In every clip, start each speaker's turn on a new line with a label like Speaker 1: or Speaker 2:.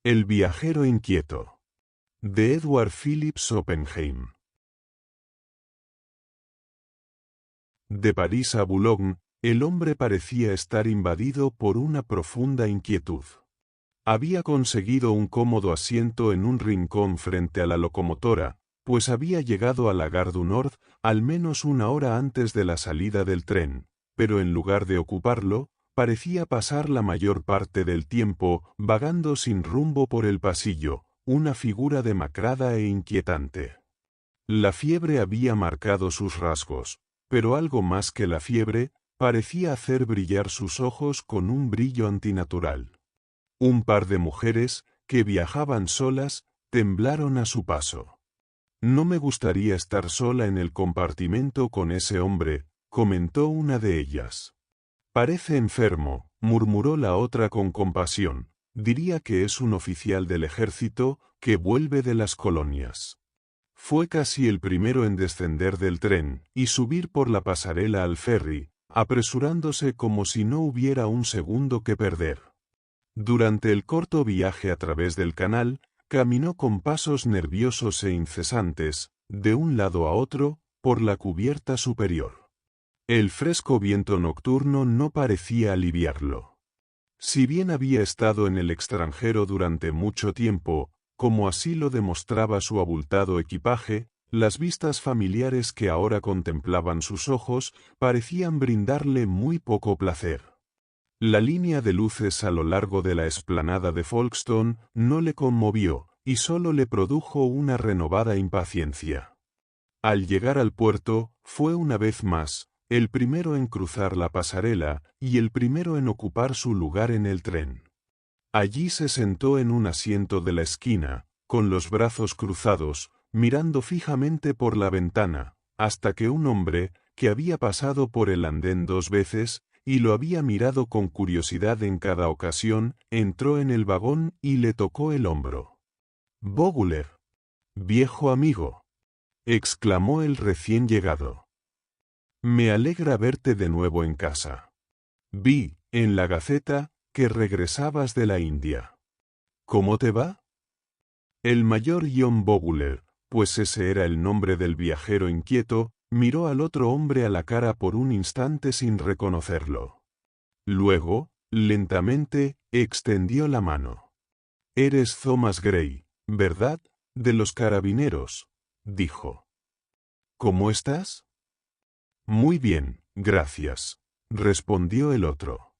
Speaker 1: El viajero inquieto. De Edward Phillips Oppenheim. De París a Boulogne, el hombre parecía estar invadido por una profunda inquietud. Había conseguido un cómodo asiento en un rincón frente a la locomotora, pues había llegado a la Gare du Nord al menos una hora antes de la salida del tren, pero en lugar de ocuparlo, parecía pasar la mayor parte del tiempo vagando sin rumbo por el pasillo, una figura demacrada e inquietante. La fiebre había marcado sus rasgos, pero algo más que la fiebre, parecía hacer brillar sus ojos con un brillo antinatural. Un par de mujeres, que viajaban solas, temblaron a su paso. «No me gustaría estar sola en el compartimento con ese hombre», comentó una de ellas. «Parece enfermo», murmuró la otra con compasión. «Diría que es un oficial del ejército que vuelve de las colonias». Fue casi el primero en descender del tren y subir por la pasarela al ferry, apresurándose como si no hubiera un segundo que perder. Durante el corto viaje a través del canal, caminó con pasos nerviosos e incesantes, de un lado a otro, por la cubierta superior. El fresco viento nocturno no parecía aliviarlo. Si bien había estado en el extranjero durante mucho tiempo, como así lo demostraba su abultado equipaje, las vistas familiares que ahora contemplaban sus ojos parecían brindarle muy poco placer. La línea de luces a lo largo de la explanada de Folkestone no le conmovió, y solo le produjo una renovada impaciencia. Al llegar al puerto, fue una vez más, el primero en cruzar la pasarela, y el primero en ocupar su lugar en el tren. Allí se sentó en un asiento de la esquina, con los brazos cruzados, mirando fijamente por la ventana, hasta que un hombre, que había pasado por el andén 2 veces, y lo había mirado con curiosidad en cada ocasión, entró en el vagón y le tocó el hombro. «Vogler, viejo amigo», exclamó el recién llegado. «Me alegra verte de nuevo en casa. Vi, en la Gaceta, que regresabas de la India. ¿Cómo te va?» El mayor John Vogler, pues ese era el nombre del viajero inquieto, miró al otro hombre a la cara por un instante sin reconocerlo. Luego, lentamente, extendió la mano. «Eres Thomas Gray, ¿verdad? De los carabineros», dijo. «¿Cómo estás?» «Muy bien, gracias», respondió el otro.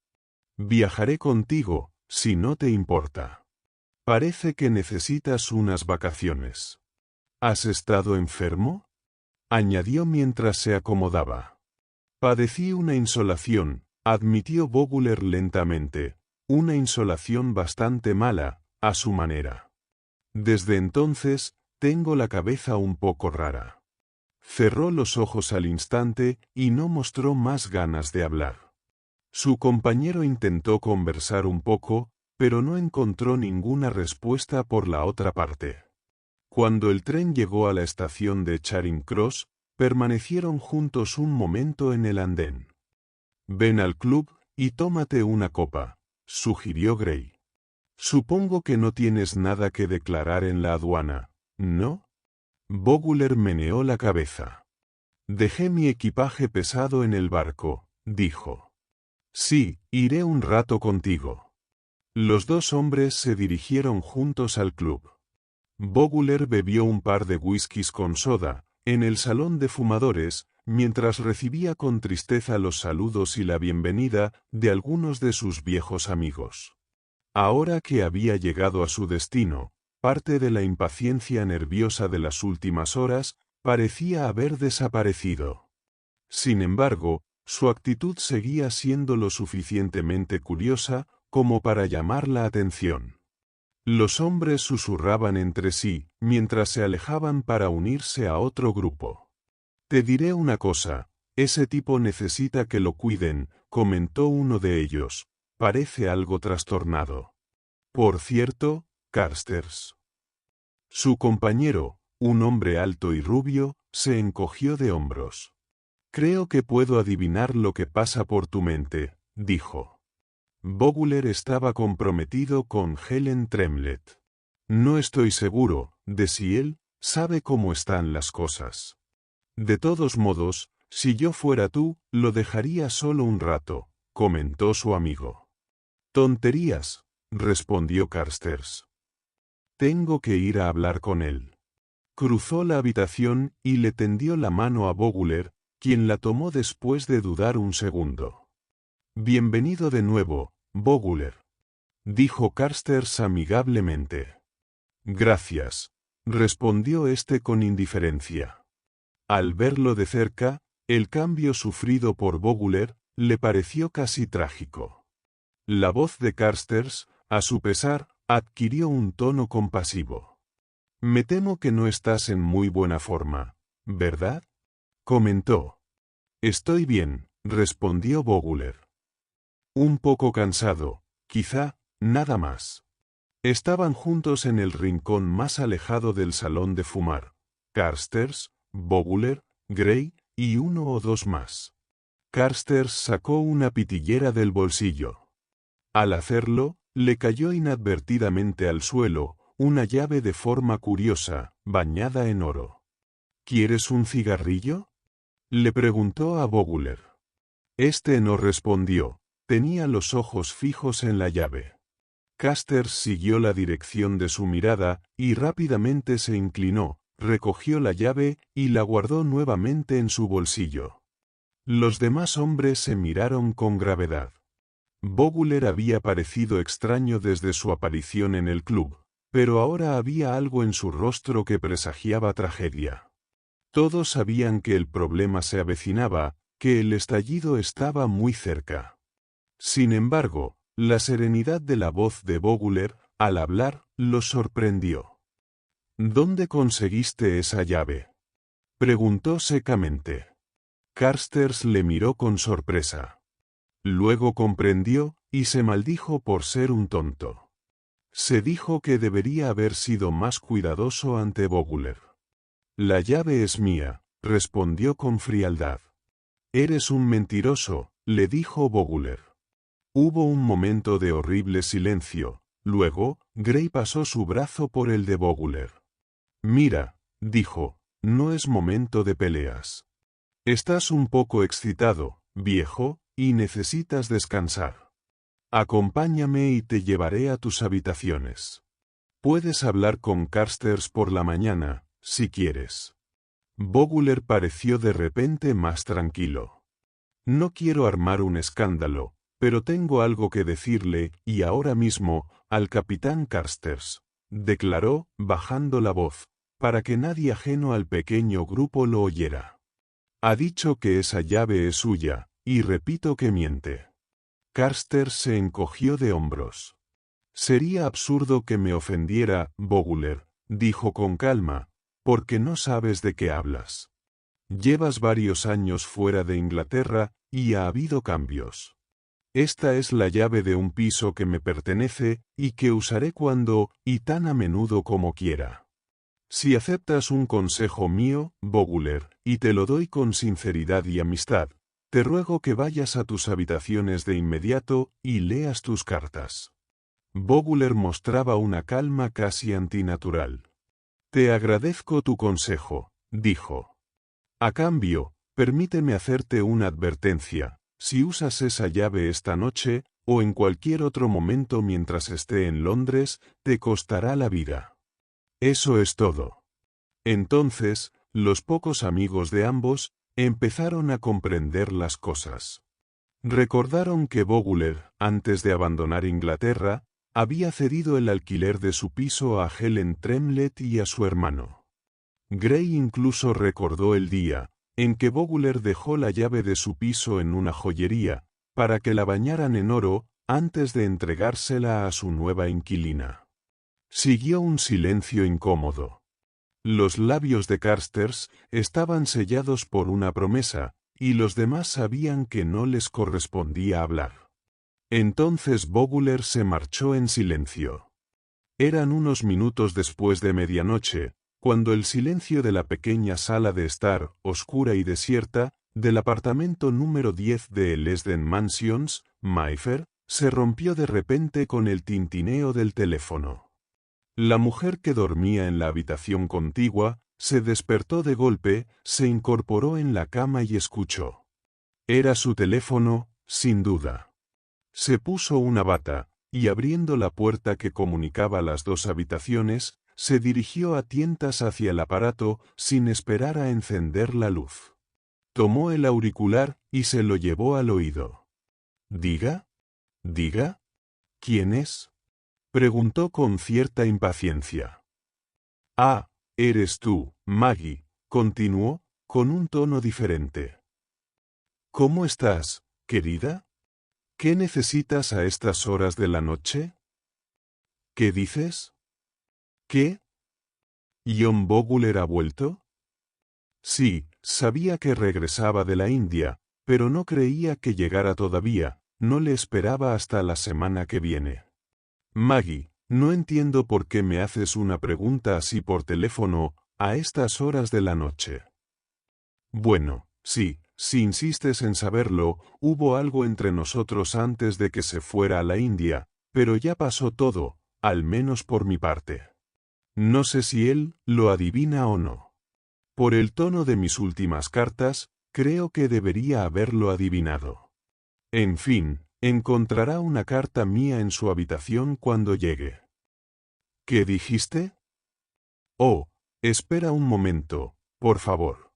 Speaker 1: «Viajaré contigo, si no te importa. Parece que necesitas unas vacaciones». «¿Has estado enfermo?», añadió mientras se acomodaba. «Padecí una insolación», admitió Vogler lentamente, «una insolación bastante mala, a su manera. Desde entonces, tengo la cabeza un poco rara». Cerró los ojos al instante y no mostró más ganas de hablar. Su compañero intentó conversar un poco, pero no encontró ninguna respuesta por la otra parte. Cuando el tren llegó a la estación de Charing Cross, permanecieron juntos un momento en el andén. «Ven al club y tómate una copa», sugirió Gray. «Supongo que no tienes nada que declarar en la aduana, ¿no?» Vogler meneó la cabeza. «Dejé mi equipaje pesado en el barco», dijo. «Sí, iré un rato contigo». Los dos hombres se dirigieron juntos al club. Vogler bebió un par de whiskies con soda, en el salón de fumadores, mientras recibía con tristeza los saludos y la bienvenida de algunos de sus viejos amigos. Ahora que había llegado a su destino, parte de la impaciencia nerviosa de las últimas horas parecía haber desaparecido. Sin embargo, su actitud seguía siendo lo suficientemente curiosa como para llamar la atención. Los hombres susurraban entre sí, mientras se alejaban para unirse a otro grupo. «Te diré una cosa, ese tipo necesita que lo cuiden», comentó uno de ellos. «Parece algo trastornado». «Por cierto, Carstairs». Su compañero, un hombre alto y rubio, se encogió de hombros. «Creo que puedo adivinar lo que pasa por tu mente», dijo. Vogler estaba comprometido con Helen Tremlett. No estoy seguro de si él sabe cómo están las cosas. De todos modos, si yo fuera tú, lo dejaría solo un rato, comentó su amigo. Tonterías, respondió Carstairs. Tengo que ir a hablar con él. Cruzó la habitación y le tendió la mano a Vogler, quien la tomó después de dudar un segundo. Bienvenido de nuevo, Vogler, dijo Carstairs amigablemente. Gracias, respondió este con indiferencia. Al verlo de cerca, el cambio sufrido por Vogler le pareció casi trágico. La voz de Carstairs, a su pesar, adquirió un tono compasivo. Me temo que no estás en muy buena forma, ¿verdad? Comentó. Estoy bien, respondió Vogler. Un poco cansado, quizá, nada más. Estaban juntos en el rincón más alejado del salón de fumar. Carstairs, Vogler, Gray y uno o dos más. Carstairs sacó una pitillera del bolsillo. Al hacerlo, le cayó inadvertidamente al suelo una llave de forma curiosa, bañada en oro. ¿Quieres un cigarrillo? Le preguntó a Vogler. Este no respondió, tenía los ojos fijos en la llave. Carstairs siguió la dirección de su mirada y rápidamente se inclinó, recogió la llave y la guardó nuevamente en su bolsillo. Los demás hombres se miraron con gravedad. Vogler había parecido extraño desde su aparición en el club, pero ahora había algo en su rostro que presagiaba tragedia. Todos sabían que el problema se avecinaba, que el estallido estaba muy cerca. Sin embargo, la serenidad de la voz de Vogler, al hablar, los sorprendió. ¿Dónde conseguiste esa llave?, preguntó secamente. Carstairs le miró con sorpresa. Luego comprendió, y se maldijo por ser un tonto. Se dijo que debería haber sido más cuidadoso ante Vogler. La llave es mía, respondió con frialdad. Eres un mentiroso, le dijo Vogler. Hubo un momento de horrible silencio, luego, Gray pasó su brazo por el de Vogler. Mira, dijo, no es momento de peleas. Estás un poco excitado, viejo, y necesitas descansar. Acompáñame y te llevaré a tus habitaciones. Puedes hablar con Carstairs por la mañana, si quieres. Vogler pareció de repente más tranquilo. No quiero armar un escándalo, pero tengo algo que decirle, y ahora mismo, al capitán Carstairs, declaró, bajando la voz, para que nadie ajeno al pequeño grupo lo oyera. Ha dicho que esa llave es suya, y repito que miente. Carstairs se encogió de hombros. Sería absurdo que me ofendiera, Vogler, dijo con calma, porque no sabes de qué hablas. Llevas varios años fuera de Inglaterra, y ha habido cambios. Esta es la llave de un piso que me pertenece, y que usaré cuando, y tan a menudo como quiera. Si aceptas un consejo mío, Vogler, y te lo doy con sinceridad y amistad, te ruego que vayas a tus habitaciones de inmediato, y leas tus cartas. Vogler mostraba una calma casi antinatural. Te agradezco tu consejo, dijo. A cambio, permíteme hacerte una advertencia. Si usas esa llave esta noche, o en cualquier otro momento mientras esté en Londres, te costará la vida. Eso es todo. Entonces, los pocos amigos de ambos empezaron a comprender las cosas. Recordaron que Vogler, antes de abandonar Inglaterra, había cedido el alquiler de su piso a Helen Tremlett y a su hermano. Gray incluso recordó el día en que Vogler dejó la llave de su piso en una joyería, para que la bañaran en oro, antes de entregársela a su nueva inquilina. Siguió un silencio incómodo. Los labios de Carstairs estaban sellados por una promesa, y los demás sabían que no les correspondía hablar. Entonces Vogler se marchó en silencio. Eran unos minutos después de medianoche, cuando el silencio de la pequeña sala de estar, oscura y desierta, del apartamento número 10 de Lesden Mansions, Mayfair, se rompió de repente con el tintineo del teléfono. La mujer que dormía en la habitación contigua, se despertó de golpe, se incorporó en la cama y escuchó. Era su teléfono, sin duda. Se puso una bata, y abriendo la puerta que comunicaba las dos habitaciones, se dirigió a tientas hacia el aparato, sin esperar a encender la luz. Tomó el auricular, y se lo llevó al oído. ¿Diga? ¿Diga? ¿Quién es? Preguntó con cierta impaciencia. Ah, eres tú, Maggie, continuó, con un tono diferente. ¿Cómo estás, querida? ¿Qué necesitas a estas horas de la noche? ¿Qué dices? ¿Qué? ¿John Boguler ha vuelto? Sí, sabía que regresaba de la India, pero no creía que llegara todavía, no le esperaba hasta la semana que viene. Maggie, no entiendo por qué me haces una pregunta así por teléfono, a estas horas de la noche. Bueno, sí, si insistes en saberlo, hubo algo entre nosotros antes de que se fuera a la India, pero ya pasó todo, al menos por mi parte. No sé si él lo adivina o no. Por el tono de mis últimas cartas, creo que debería haberlo adivinado. En fin, encontrará una carta mía en su habitación cuando llegue. ¿Qué dijiste? Oh, espera un momento, por favor.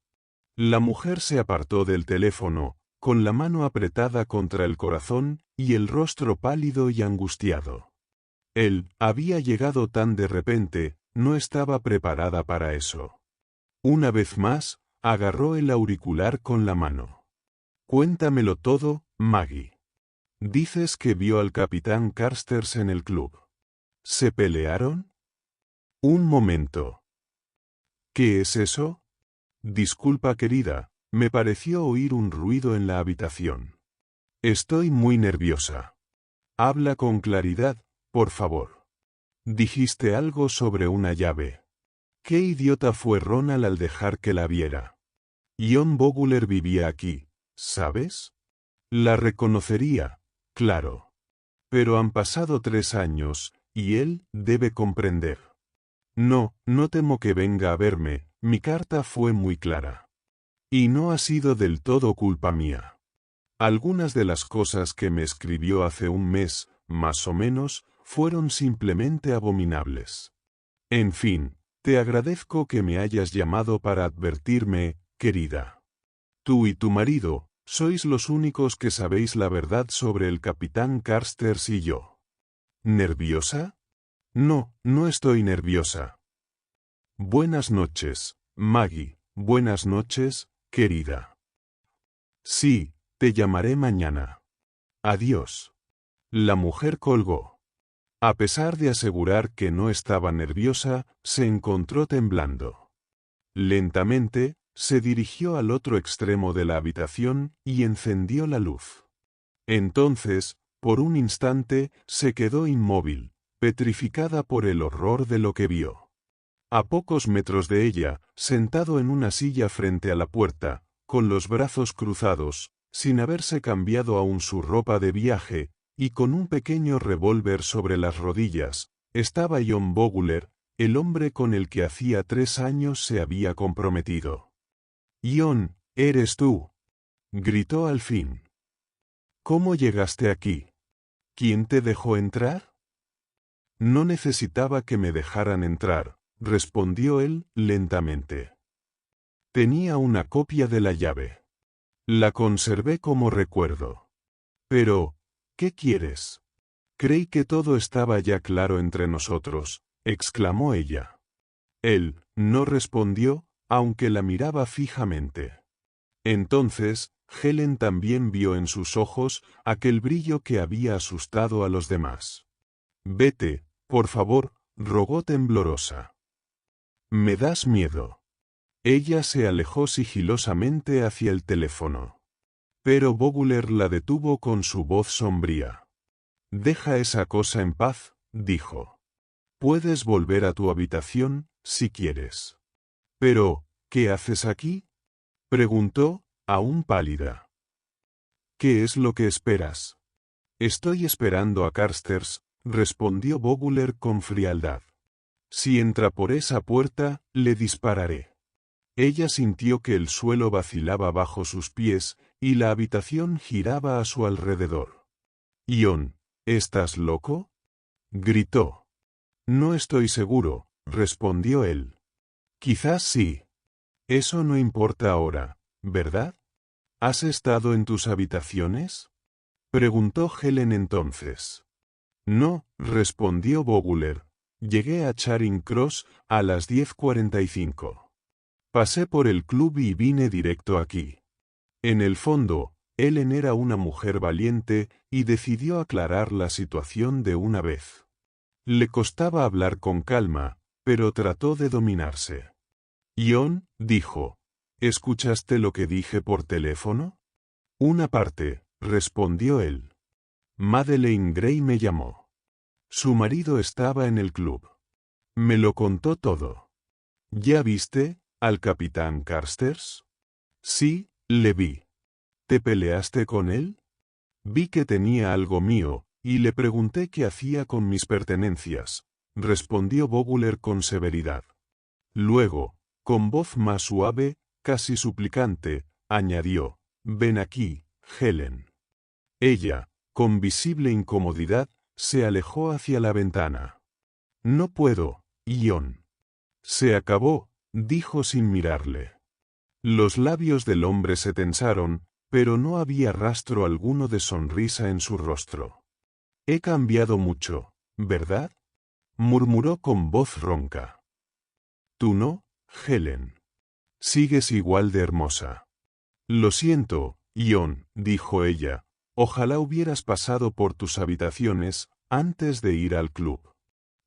Speaker 1: La mujer se apartó del teléfono, con la mano apretada contra el corazón y el rostro pálido y angustiado. Él había llegado tan de repente, no estaba preparada para eso. Una vez más, agarró el auricular con la mano. Cuéntamelo todo, Maggie. Dices que vio al capitán Carsters en el club. ¿Se pelearon? Un momento. ¿Qué es eso? Disculpa, querida, me pareció oír un ruido en la habitación. Estoy muy nerviosa. Habla con claridad, por favor. Dijiste algo sobre una llave. ¿Qué idiota fue Ronald al dejar que la viera? John Boguler vivía aquí, ¿sabes? La reconocería, claro. Pero han pasado 3 años, y él debe comprender. No, no temo que venga a verme, mi carta fue muy clara. Y no ha sido del todo culpa mía. Algunas de las cosas que me escribió hace un mes, más o menos, fueron simplemente abominables. En fin, te agradezco que me hayas llamado para advertirme, querida. Tú y tu marido, sois los únicos que sabéis la verdad sobre el capitán Carsters y yo. ¿Nerviosa? No, no estoy nerviosa. Buenas noches, Maggie, buenas noches, querida. Sí, te llamaré mañana. Adiós. La mujer colgó. A pesar de asegurar que no estaba nerviosa, se encontró temblando. Lentamente, se dirigió al otro extremo de la habitación y encendió la luz. Entonces, por un instante, se quedó inmóvil, petrificada por el horror de lo que vio. A pocos metros de ella, sentado en una silla frente a la puerta, con los brazos cruzados, sin haberse cambiado aún su ropa de viaje, y con un pequeño revólver sobre las rodillas, estaba John Boguler, el hombre con el que hacía 3 años se había comprometido. «John, eres tú», gritó al fin. «¿Cómo llegaste aquí? ¿Quién te dejó entrar?» «No necesitaba que me dejaran entrar», respondió él, lentamente. «Tenía una copia de la llave. La conservé como recuerdo. Pero, ¿qué quieres?» «Creí que todo estaba ya claro entre nosotros», exclamó ella. Él no respondió, aunque la miraba fijamente. Entonces, Helen también vio en sus ojos aquel brillo que había asustado a los demás. «Vete, por favor», rogó temblorosa. «Me das miedo». Ella se alejó sigilosamente hacia el teléfono. Pero Boguler la detuvo con su voz sombría. «Deja esa cosa en paz», dijo. «Puedes volver a tu habitación, si quieres». «Pero, ¿qué haces aquí?», preguntó, aún pálida. «¿Qué es lo que esperas?». Estoy esperando a Carstairs, respondió Bowler con frialdad. Si entra por esa puerta, le dispararé. Ella sintió que el suelo vacilaba bajo sus pies, y la habitación giraba a su alrededor. «Ion, ¿estás loco?», gritó. «No estoy seguro», respondió él. «Quizás sí. Eso no importa ahora, ¿verdad? ¿Has estado en tus habitaciones?», preguntó Helen entonces. «No», respondió Bowler. «Llegué a Charing Cross a las 10:45. Pasé por el club y vine directo aquí». En el fondo, Helen era una mujer valiente y decidió aclarar la situación de una vez. Le costaba hablar con calma, pero trató de dominarse. «Ion», dijo, «¿escuchaste lo que dije por teléfono?». «Una parte», respondió él. «Madeleine Gray me llamó. Su marido estaba en el club. Me lo contó todo». «¿Ya viste al capitán Carstairs?». «Sí, le vi». «¿Te peleaste con él?». «Vi que tenía algo mío, y le pregunté qué hacía con mis pertenencias», respondió Bowler con severidad. Luego, con voz más suave, casi suplicante, añadió, «Ven aquí, Helen». Ella, con visible incomodidad, se alejó hacia la ventana. «No puedo, Ion». «Se acabó», dijo sin mirarle. Los labios del hombre se tensaron, pero no había rastro alguno de sonrisa en su rostro. «He cambiado mucho, ¿verdad?», murmuró con voz ronca. «Tú no, Helen. Sigues igual de hermosa». «Lo siento, Ion», dijo ella, «ojalá hubieras pasado por tus habitaciones antes de ir al club.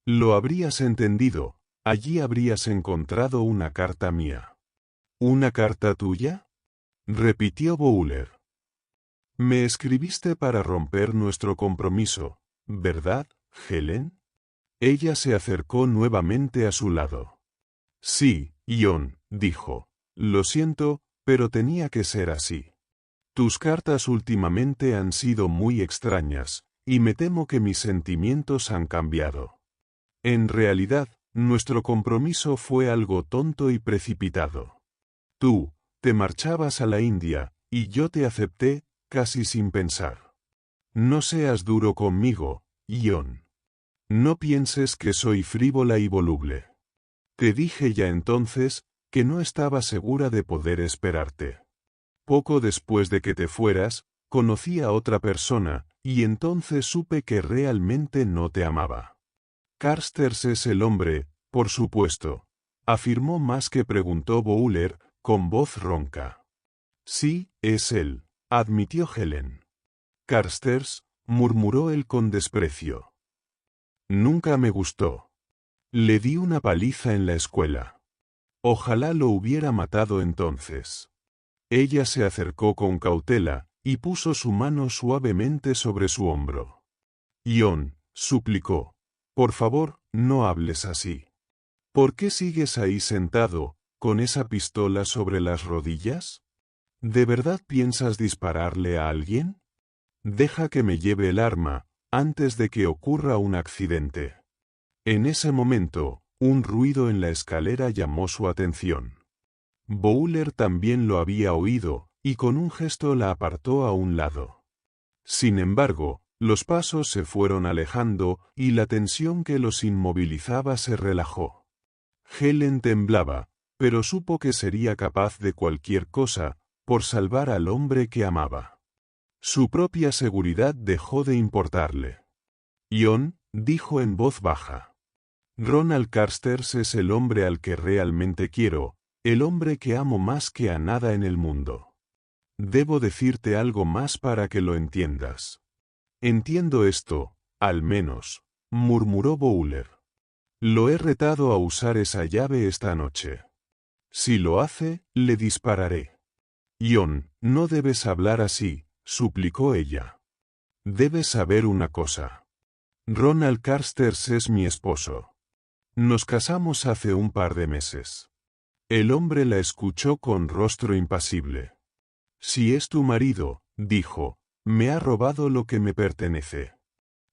Speaker 1: Lo habrías entendido, allí habrías encontrado una carta mía». «¿Una carta tuya?», repitió Bowler. «Me escribiste para romper nuestro compromiso, ¿verdad, Helen?». Ella se acercó nuevamente a su lado. «Sí, Ion», dijo, «lo siento, pero tenía que ser así. Tus cartas últimamente han sido muy extrañas, y me temo que mis sentimientos han cambiado. En realidad, nuestro compromiso fue algo tonto y precipitado. Tú te marchabas a la India, y yo te acepté, casi sin pensar. No seas duro conmigo, Ion. No pienses que soy frívola y voluble. Te dije ya entonces que no estaba segura de poder esperarte. Poco después de que te fueras, conocí a otra persona, y entonces supe que realmente no te amaba». «Carstairs es el hombre, por supuesto», afirmó más que preguntó Bowler, con voz ronca. «Sí, es él», admitió Helen. «Carstairs», murmuró él con desprecio. «Nunca me gustó. Le di una paliza en la escuela. Ojalá lo hubiera matado entonces». Ella se acercó con cautela, y puso su mano suavemente sobre su hombro. «Ion», suplicó, «por favor, no hables así. ¿Por qué sigues ahí sentado, con esa pistola sobre las rodillas? ¿De verdad piensas dispararle a alguien? Deja que me lleve el arma, antes de que ocurra un accidente». En ese momento, un ruido en la escalera llamó su atención. Bowler también lo había oído, y con un gesto la apartó a un lado. Sin embargo, los pasos se fueron alejando, y la tensión que los inmovilizaba se relajó. Helen temblaba, pero supo que sería capaz de cualquier cosa, por salvar al hombre que amaba. Su propia seguridad dejó de importarle. «Ion», dijo en voz baja. «Ronald Carstairs es el hombre al que realmente quiero, el hombre que amo más que a nada en el mundo. Debo decirte algo más para que lo entiendas». «Entiendo esto, al menos», murmuró Bowler. «Lo he retado a usar esa llave esta noche. Si lo hace, le dispararé». «Ion, no debes hablar así», suplicó ella. «Debes saber una cosa. Ronald Carstairs es mi esposo. Nos casamos hace un par de meses». El hombre la escuchó con rostro impasible. «Si es tu marido», dijo, me ha robado lo que me pertenece.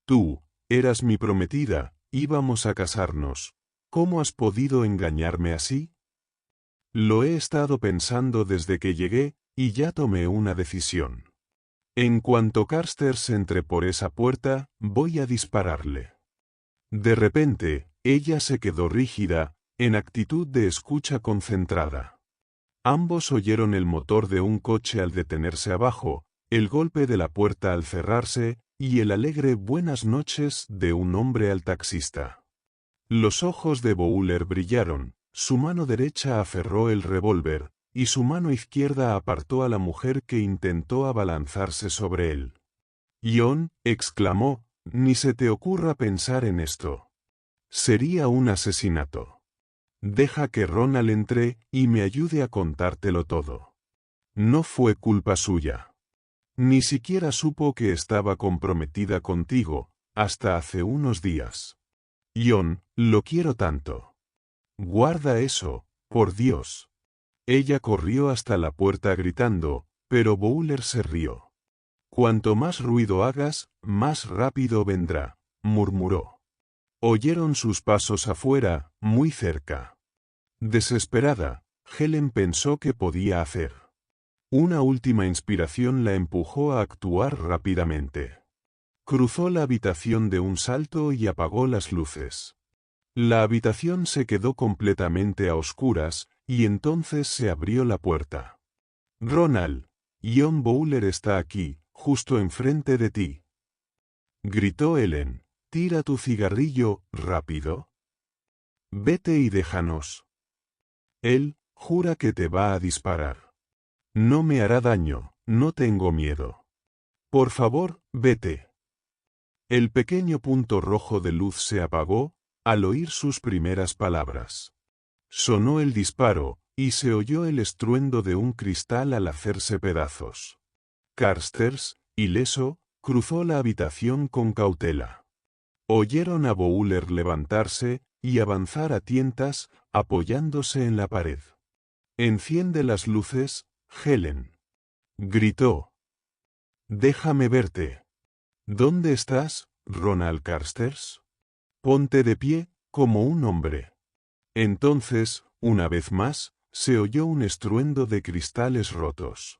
Speaker 1: Tú, eras mi prometida, íbamos a casarnos. ¿Cómo has podido engañarme así? Lo he estado pensando desde que llegué, y ya tomé una decisión. En cuanto Carstairs entre por esa puerta, voy a dispararle. De repente, ella se quedó rígida, en actitud de escucha concentrada. Ambos oyeron el motor de un coche al detenerse abajo, el golpe de la puerta al cerrarse, y el alegre buenas noches de un hombre al taxista. Los ojos de Bowler brillaron, su mano derecha aferró el revólver, y su mano izquierda apartó a la mujer que intentó abalanzarse sobre él. «Ion», exclamó, «ni se te ocurra pensar en esto. Sería un asesinato. Deja que Ronald entre y me ayude a contártelo todo. No fue culpa suya. Ni siquiera supo que estaba comprometida contigo, hasta hace unos días. Ion, lo quiero tanto. Guarda eso, por Dios». Ella corrió hasta la puerta gritando, pero Bowler se rió. «Cuanto más ruido hagas, más rápido vendrá», murmuró. Oyeron sus pasos afuera, muy cerca. Desesperada, Helen pensó qué podía hacer. Una última inspiración la empujó a actuar rápidamente. Cruzó la habitación de un salto y apagó las luces. La habitación se quedó completamente a oscuras, y entonces se abrió la puerta. «Ronald, Ion Bowler está aquí, justo enfrente de ti», gritó Helen. «Tira tu cigarrillo, rápido. Vete y déjanos. Él, jura que te va a disparar. No me hará daño, no tengo miedo. Por favor, vete». El pequeño punto rojo de luz se apagó, al oír sus primeras palabras. Sonó el disparo, y se oyó el estruendo de un cristal al hacerse pedazos. Carstairs, ileso, cruzó la habitación con cautela. Oyeron a Bowler levantarse y avanzar a tientas, apoyándose en la pared. «Enciende las luces, Helen», gritó. «Déjame verte». «¿Dónde estás, Ronald Carstairs? Ponte de pie, como un hombre». Entonces, una vez más, se oyó un estruendo de cristales rotos.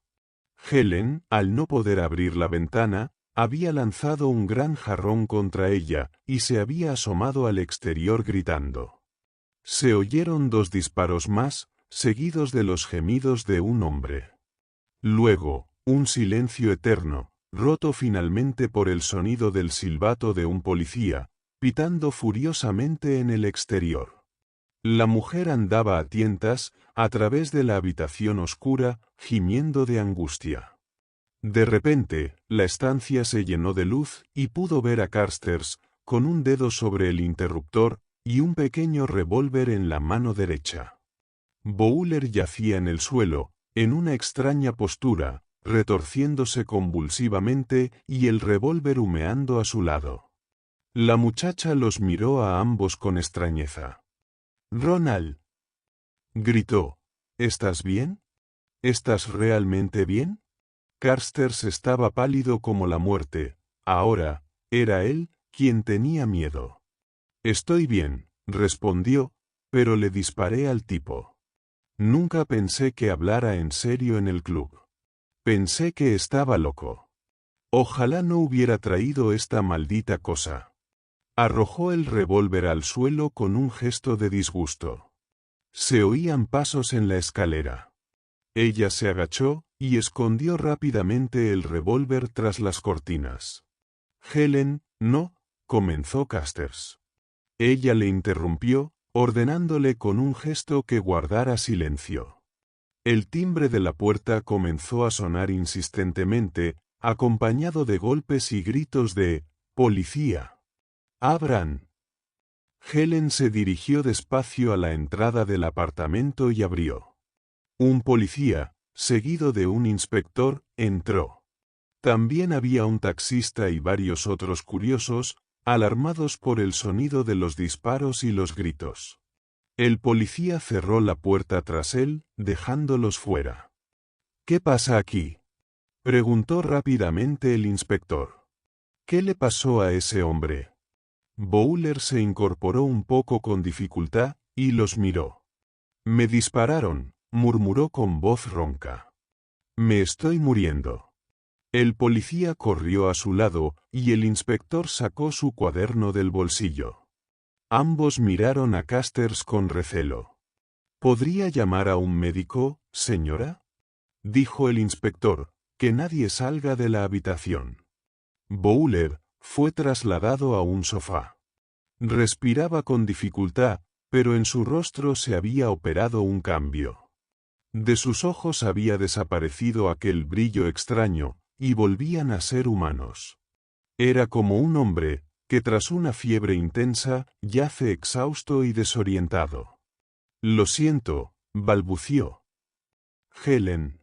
Speaker 1: Helen, al no poder abrir la ventana, había lanzado un gran jarrón contra ella, y se había asomado al exterior gritando. Se oyeron 2 disparos más, seguidos de los gemidos de un hombre. Luego, un silencio eterno, roto finalmente por el sonido del silbato de un policía, pitando furiosamente en el exterior. La mujer andaba a tientas, a través de la habitación oscura, gimiendo de angustia. De repente, la estancia se llenó de luz y pudo ver a Carstairs, con un dedo sobre el interruptor, y un pequeño revólver en la mano derecha. Bowler yacía en el suelo, en una extraña postura, retorciéndose convulsivamente y el revólver humeando a su lado. La muchacha los miró a ambos con extrañeza. «Ronald», gritó, «¿estás bien? ¿Estás realmente bien?» Carstairs estaba pálido como la muerte. Ahora, era él quien tenía miedo. «Estoy bien», respondió, «pero le disparé al tipo. Nunca pensé que hablara en serio en el club. Pensé que estaba loco. Ojalá no hubiera traído esta maldita cosa». Arrojó el revólver al suelo con un gesto de disgusto. Se oían pasos en la escalera. Ella se agachó y escondió rápidamente el revólver tras las cortinas. «Helen, no», comenzó Carstairs. Ella le interrumpió, ordenándole con un gesto que guardara silencio. El timbre de la puerta comenzó a sonar insistentemente, acompañado de golpes y gritos de «¡Policía! ¡Abran!». Helen se dirigió despacio a la entrada del apartamento y abrió. Un policía, seguido de un inspector, entró. También había un taxista y varios otros curiosos, alarmados por el sonido de los disparos y los gritos. El policía cerró la puerta tras él, dejándolos fuera. «¿Qué pasa aquí?», Preguntó rápidamente el inspector. ¿Qué le pasó a ese hombre? Bowler se incorporó un poco con dificultad y los miró. Me dispararon, murmuró con voz ronca. Me estoy muriendo. El policía corrió a su lado y el inspector sacó su cuaderno del bolsillo. Ambos miraron a Casters con recelo. ¿Podría llamar a un médico, señora? Dijo el inspector, que nadie salga de la habitación. Bowler fue trasladado a un sofá. Respiraba con dificultad, pero en su rostro se había operado un cambio. De sus ojos había desaparecido aquel brillo extraño, y volvían a ser humanos. Era como un hombre, que tras una fiebre intensa, yace exhausto y desorientado. Lo siento, balbució. Helen.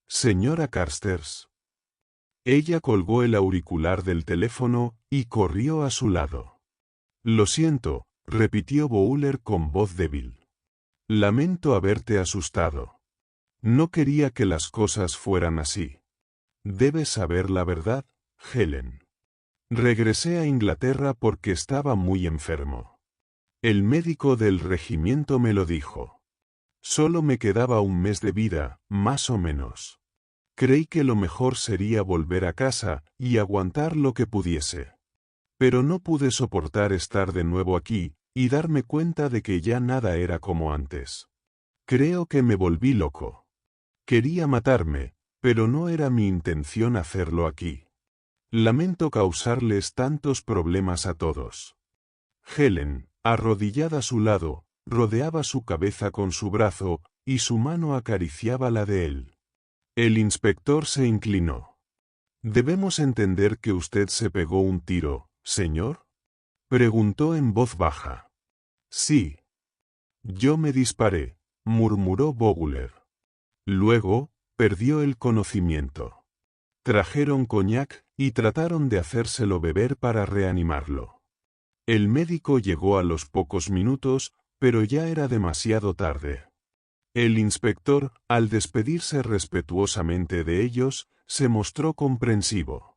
Speaker 1: Señora Carstairs. Ella colgó el auricular del teléfono, y corrió a su lado. Lo siento, repitió Bowler con voz débil. Lamento haberte asustado. No quería que las cosas fueran así. Debes saber la verdad, Helen. Regresé a Inglaterra porque estaba muy enfermo. El médico del regimiento me lo dijo. Solo me quedaba un mes de vida, más o menos. Creí que lo mejor sería volver a casa y aguantar lo que pudiese. Pero no pude soportar estar de nuevo aquí y darme cuenta de que ya nada era como antes. Creo que me volví loco. Quería matarme, pero no era mi intención hacerlo aquí. Lamento causarles tantos problemas a todos. Helen, arrodillada a su lado, rodeaba su cabeza con su brazo, y su mano acariciaba la de él. El inspector se inclinó. ¿Debemos entender que usted se pegó un tiro, señor? Preguntó en voz baja. Sí. Yo me disparé, murmuró Bowler. Luego, perdió el conocimiento. Trajeron coñac y trataron de hacérselo beber para reanimarlo. El médico llegó a los pocos minutos, pero ya era demasiado tarde. El inspector, al despedirse respetuosamente de ellos, se mostró comprensivo.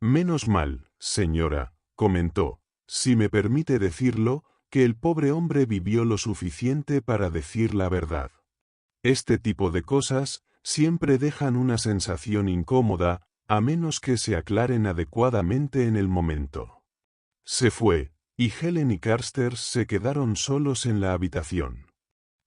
Speaker 1: Menos mal, señora, comentó, si me permite decirlo, que el pobre hombre vivió lo suficiente para decir la verdad. Este tipo de cosas siempre dejan una sensación incómoda, a menos que se aclaren adecuadamente en el momento. Se fue, y Helen y Carstairs se quedaron solos en la habitación.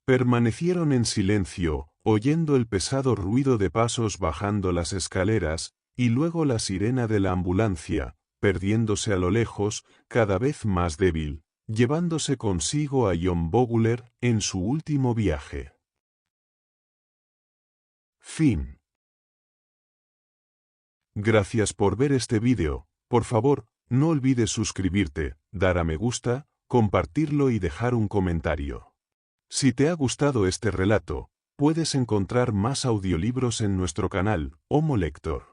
Speaker 1: Permanecieron en silencio, oyendo el pesado ruido de pasos bajando las escaleras, y luego la sirena de la ambulancia, perdiéndose a lo lejos, cada vez más débil, llevándose consigo a John Bowler en su último viaje. Fin. Gracias por ver este vídeo. Por favor, no olvides suscribirte, dar a me gusta, compartirlo y dejar un comentario. Si te ha gustado este relato, puedes encontrar más audiolibros en nuestro canal, Homo Lector.